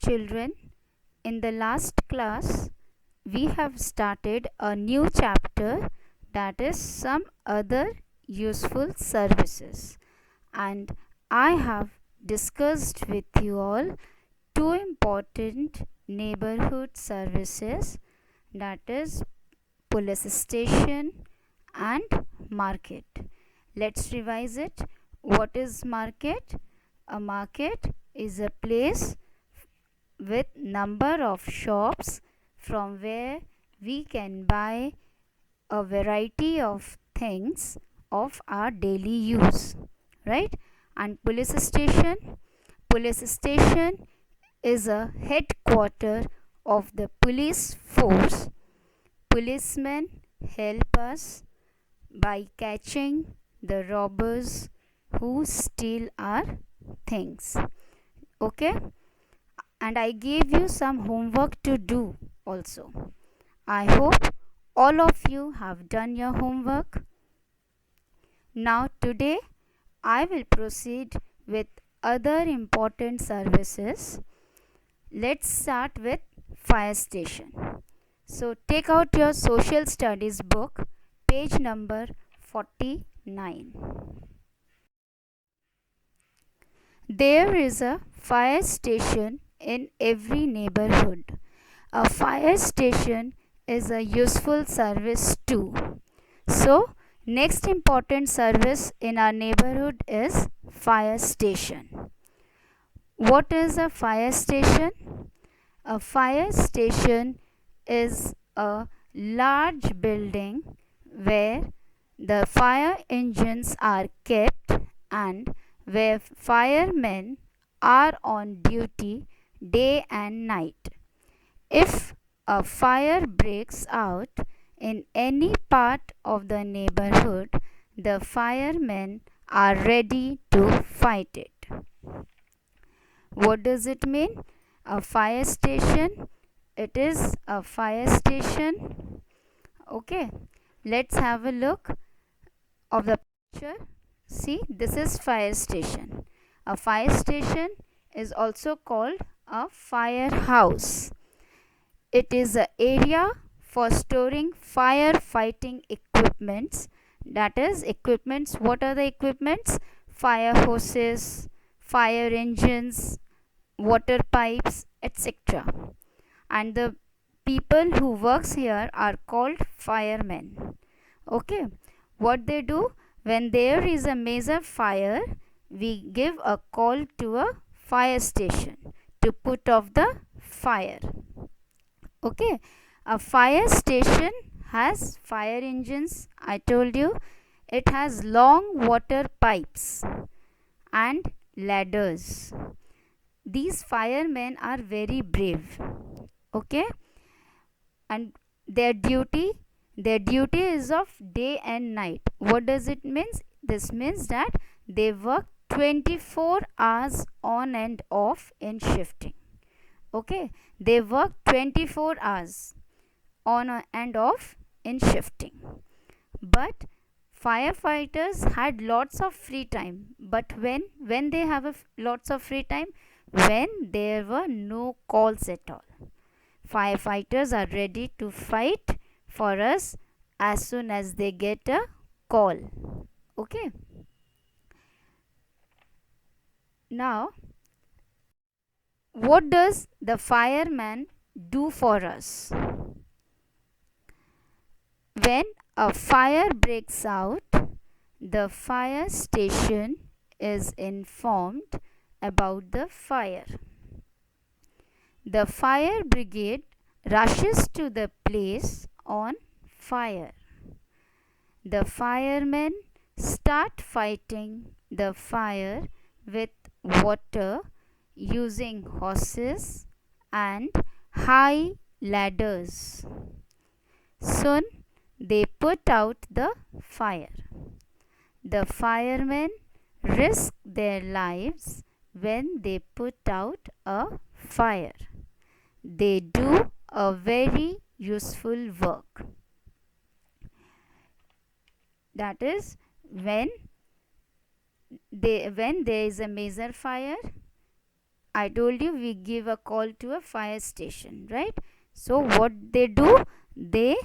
Children, in the last class, we have started a new chapter, that is some other useful services, and I have discussed with you all two important neighborhood services, that is police station and market. Let's revise it. What is market? A market is a place with number of shops from where we can buy a variety of things of our daily use, right? And police station is a headquarter of the police force. Policemen help us by catching the robbers who steal our things. Okay, and I gave you some homework to do also. I hope all of you have done your homework. Now, today I will proceed with other important services. Let's start with fire station. So, take out your social studies book, page number 49. There is a fire station in every neighborhood. A fire station is a useful service too. So, next important service in our neighborhood is fire station. What is a fire station? A fire station is a large building where the fire engines are kept and where firemen are on duty day and night. If a fire breaks out in any part of the neighborhood, the firemen are ready to fight it. What does it mean? A fire station. It is a fire station. Okay, let's have a look of the picture. See, this is fire station. A fire station is also called a firehouse. It is an area for storing firefighting equipments. That is equipments. What are the equipments? Fire hoses, fire engines, water pipes, etc. And the people who works here are called firemen. Okay, what they do when there is a major fire, we give a call to a fire station to put off the fire. Okay, a fire station has fire engines. I told you it has long water pipes and ladders. These firemen are very brave. Okay, and their duty is of day and night. What does it mean? This means that they work 24 hours on and off in shifting. Okay, they work 24 hours on and off in shifting. But firefighters had lots of free time. But when they have lots of free time? When there were no calls at all. Firefighters are ready to fight for us as soon as they get a call. Okay, now what does the fireman do for us? When a fire breaks out, the fire station is informed about the fire. The fire brigade rushes to the place on fire. The firemen start fighting the fire with water using hoses and high ladders. Soon they put out the fire. The firemen risk their lives when they put out a fire. They do a very useful work. That is, when there is a major fire I told you we give a call to a fire station, right? So what they do, they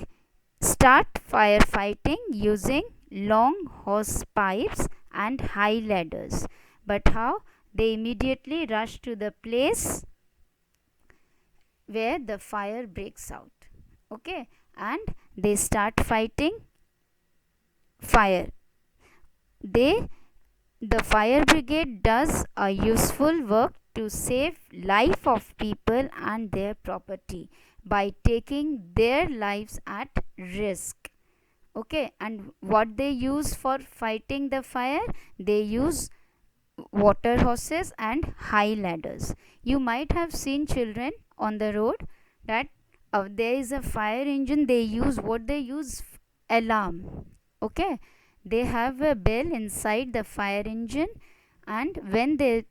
start firefighting using long hose pipes and high ladders. But how? They immediately rush to the place where the fire breaks out. Okay, and they start fighting fire. They The fire brigade does a useful work to save life of people and their property by taking their lives at risk. Okay, and what they use for fighting the fire? They use water hoses and high ladders. You might have seen children on the road that there is a fire engine. They use what they use? Alarm. Okay, they have a bell inside the fire engine, and when there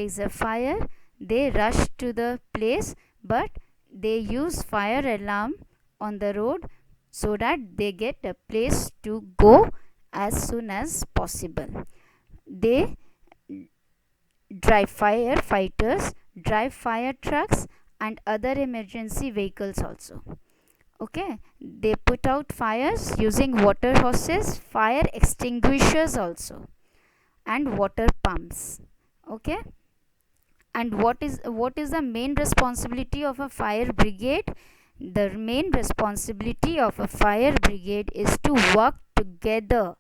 is a fire, they rush to the place, but they use fire alarm on the road so that they get a place to go as soon as possible. They drive firefighters, drive fire trucks and other emergency vehicles also. Okay, they put out fires using water hoses, fire extinguishers also, and water pumps. Okay, and what is the main responsibility of a fire brigade? The main responsibility of a fire brigade is to work together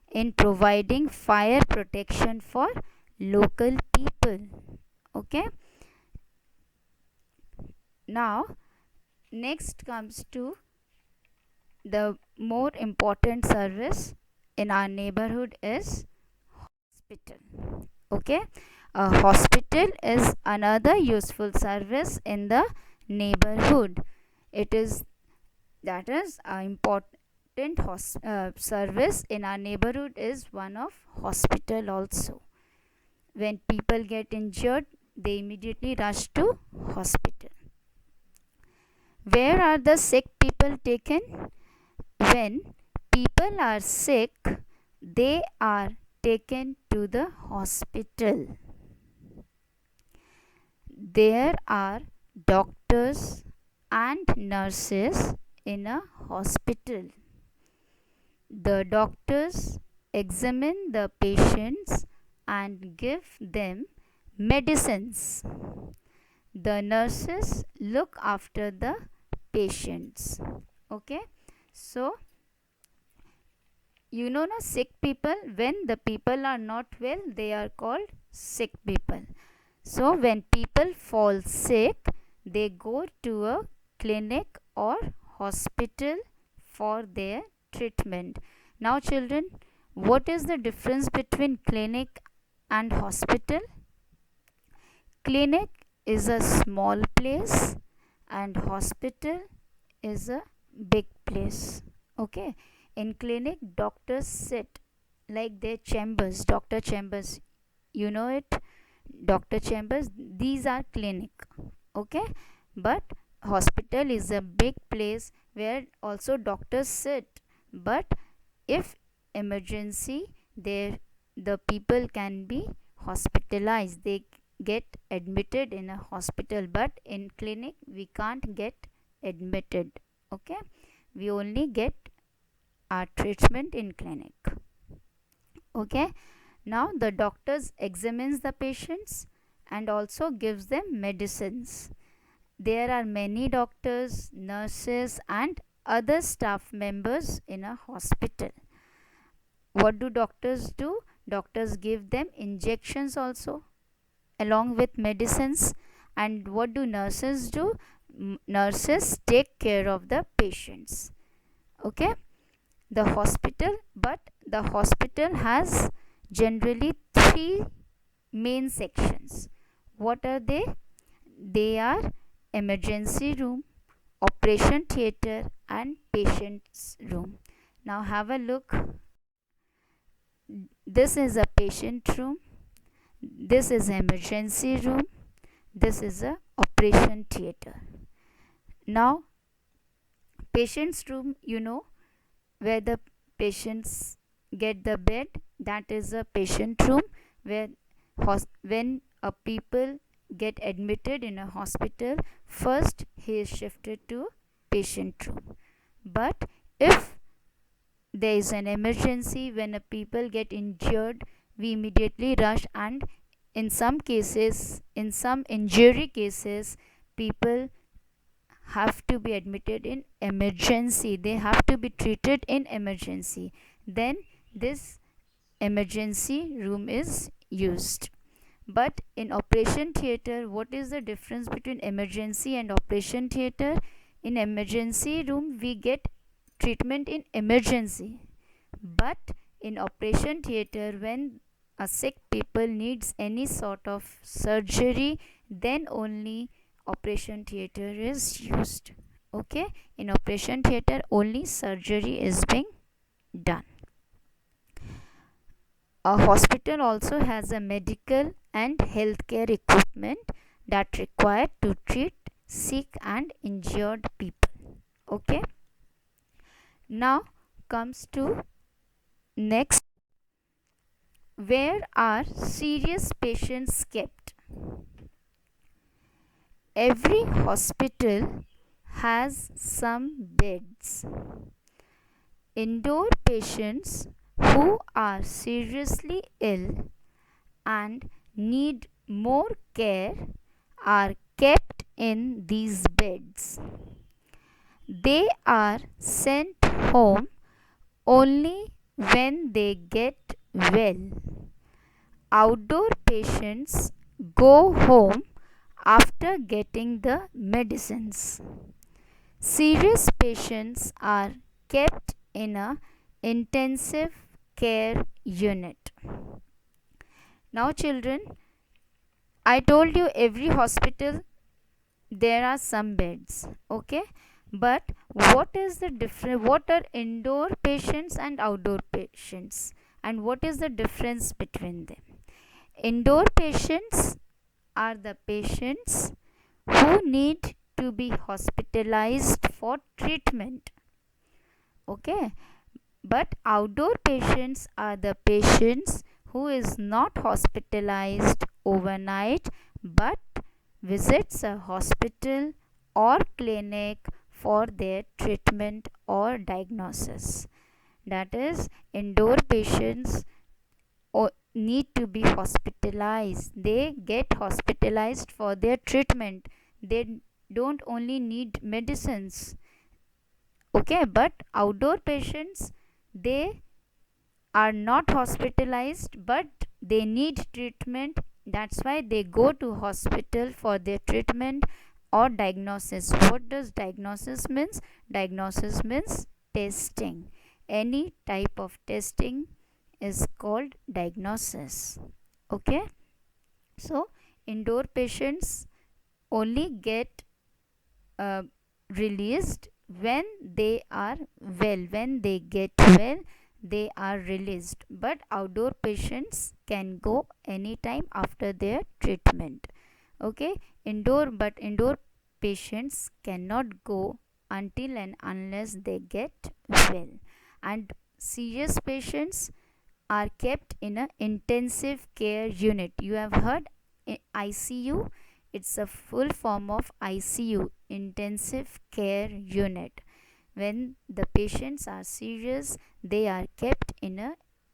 in providing fire protection for local people. Okay, now next comes to the more important service in our neighborhood is hospital. Okay, a hospital is another useful service in the neighborhood. It is that is an important service in our neighborhood is one of hospital also. When people get injured, they immediately rush to hospital. Where are the sick people taken? When people are sick, they are taken to the hospital. There are doctors and nurses in a hospital. The doctors examine the patients and give them medicines. The nurses look after the patients. Okay, so you know, sick people, when the people are not well, they are called sick people. So when people fall sick, they go to a clinic or hospital for their treatment. Now children, what is the difference between clinic and hospital? Clinic is a small place and hospital is a big place. Okay, in clinic doctors sit like their chambers, doctor chambers, you know it, doctor chambers, these are clinic. Okay, but hospital is a big place where also doctors sit, but if emergency, there the people can be hospitalized, they get admitted in a hospital, but in clinic we can't get admitted. Okay, we only get our treatment in clinic. Okay, now the doctors examines the patients and also gives them medicines. There are many doctors, nurses and other staff members in a hospital. What do doctors do? Doctors give them injections also along with medicines. And what do nurses do? Nurses take care of the patients. Okay, the hospital has generally three main sections. What are they? They are emergency room, operation theater and patient's room. Now have a look. This is a patient room, this is emergency room, this is a operation theater. Now patient's room, you know, where the patients get the bed, that is a patient room where when a people get admitted in a hospital, first he is shifted to patient room. But if there is an emergency, when a people get injured, we immediately rush, and in some cases, in some injury cases, people have to be admitted in emergency, they have to be treated in emergency, then this emergency room is used. But in operation theater, what is the difference between emergency and operation theater? In emergency room we get treatment in emergency, but in operation theater, when a sick people needs any sort of surgery, then only operation theater is used. Okay, in operation theater only surgery is being done. A hospital also has a medical and healthcare equipment that required to treat sick and injured people. Okay, now comes to next, where are serious patients kept? Every hospital has some beds. Indoor patients who are seriously ill and need more care are kept in these beds. They are sent home only when they get well. Outdoor patients go home after getting the medicines. Serious patients are kept in a intensive care unit. Now children, I told you every hospital there are some beds, okay? But what is the difference? What are indoor patients and outdoor patients, and what is the difference between them? Indoor patients are the patients who need to be hospitalized for treatment, okay? But outdoor patients are the patients who is not hospitalized overnight but visits a hospital or clinic for their treatment or diagnosis. That is, indoor patients need to be hospitalized. They get hospitalized for their treatment. They don't only need medicines. Okay, but outdoor patients, they are not hospitalized but they need treatment. That's why they go to hospital for their treatment or diagnosis. What does diagnosis means? Diagnosis means testing. Any type of testing is called diagnosis. Okay, so indoor patients only get released when they are well. When they get well, they are released. But outdoor patients can go anytime after their treatment. Okay, indoor patients cannot go until and unless they get well. And serious patients are kept in an intensive care unit. You have heard ICU? It's a full form of ICU, intensive care unit. When the patients are serious, they are kept in a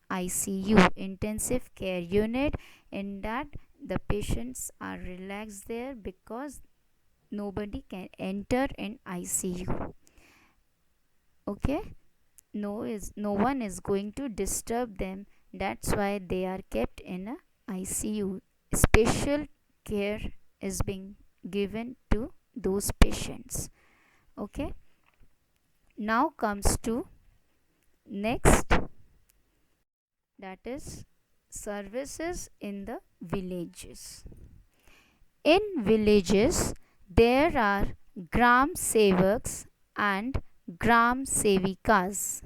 ICU, intensive care unit. In that, the patients are relaxed there because nobody can enter in ICU. Okay, no one is going to disturb them. That's why they are kept in a ICU. Special care is being given to those patients. Okay, now comes to next, that is services in the villages. In villages there are gram sevaks and gram sevikas.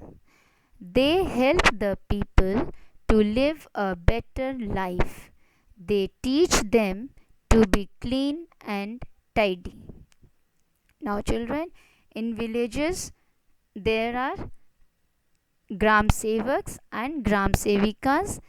They help the people to live a better life. They teach them to be clean and tidy. Now children, in villages there are gram sevaks and gram sevikas.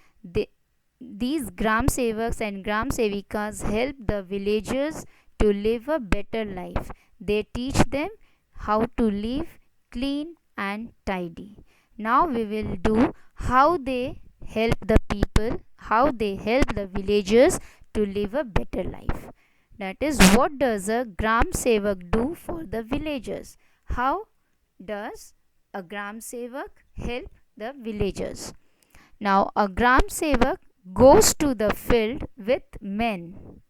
these Gram Sevaks and Gram Sevikas help the villagers to live a better life. They teach them how to live clean and tidy. Now we will do how they help the people, how they help the villagers to live a better life. That is, what does a Gram Sevak do for the villagers? How does a Gram Sevak help the villagers? Now, a Gram Sevak goes to the field with men.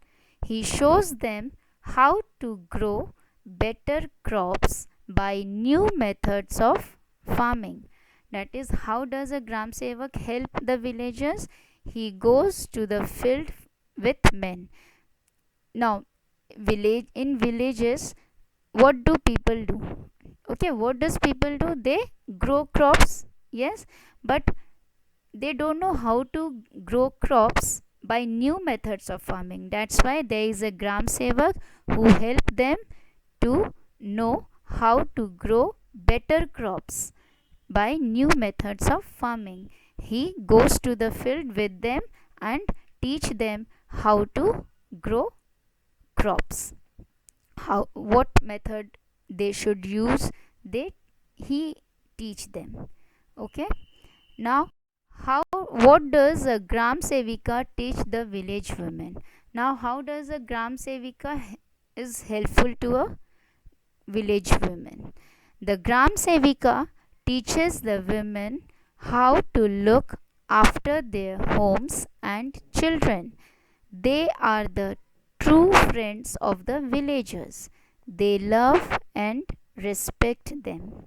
He shows them how to grow better crops by new methods of farming. That is, how does a Gram Sevak help the villagers? He goes to the field with men. Now, in villages, what do people do? Okay, what does people do? They grow crops, yes, but they don't know how to grow crops by new methods of farming. That's why there is a Gram Sevak who help them to know how to grow better crops by new methods of farming. He goes to the field with them and teach them how to grow crops. What method they should use, he teach them. Okay. Now, what does a Gram Sevika teach the village women? Now, how does a Gram Sevika is helpful to a village women? The Gram Sevika teaches the women how to look after their homes and children. They are the true friends of the villagers. They love and respect them.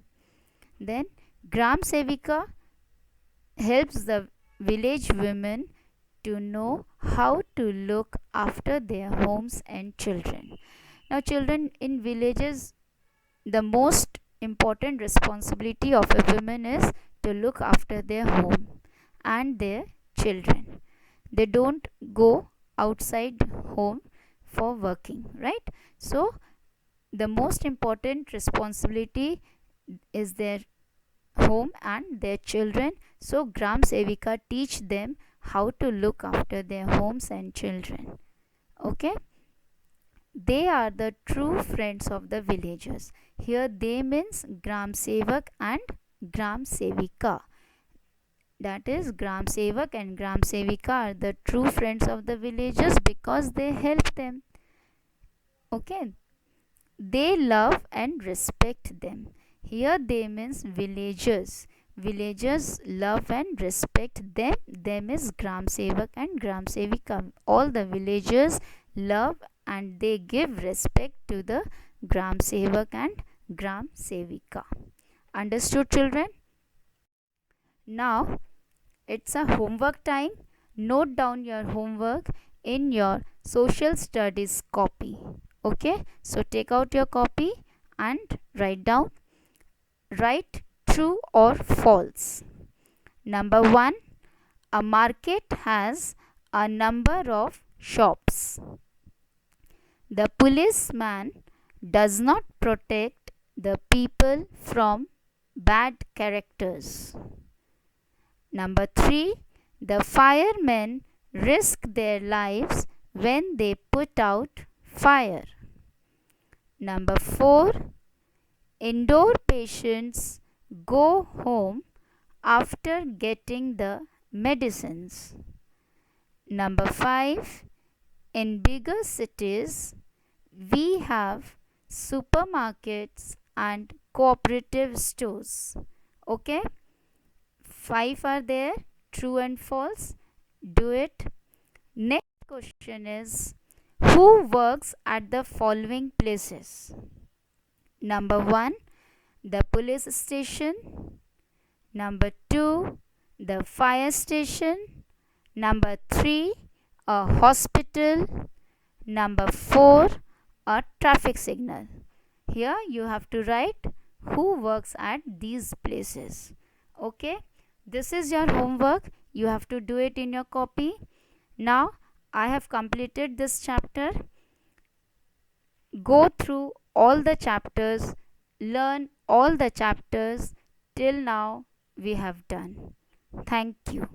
Then, Gram Sevika helps the village women to know how to look after their homes and children. Now, children in villages, the most important responsibility of a woman is to look after their home and their children. They don't go outside home for working, right? So, the most important responsibility is their home and their children. So Gram Sevika teach them how to look after their homes and children. Okay, they are the true friends of the villagers. Here they means Gram Sevak and Gram Sevika. That is, Gram Sevak and Gram Sevika are the true friends of the villagers because they help them. Okay, they love and respect them. Here they means villagers. Villagers love and respect them. Them is Gram Sevak and Gram Sevika. All the villagers love and they give respect to the Gram Sevak and Gram Sevika. Understood, children? Now it's a homework time. Note down your homework in your social studies copy. Okay, so take out your copy and write down. Write true or false. Number 1, a market has a number of shops. The policeman does not protect the people from bad characters. Number 3, the firemen risk their lives when they put out fire. Number 4, indoor patients go home after getting the medicines. Number 5, in bigger cities, we have supermarkets and cooperative stores. Okay, 5 are there, true and false. Do it. Next question is, who works at the following places? Number 1, the police station. Number 2, the fire station. Number 3, a hospital. Number 4, a traffic signal. Here you have to write who works at these places. Okay, this is your homework. You have to do it in your copy. Now I have completed this chapter. Go through all the chapters, learn all the chapters till now we have done. Thank you.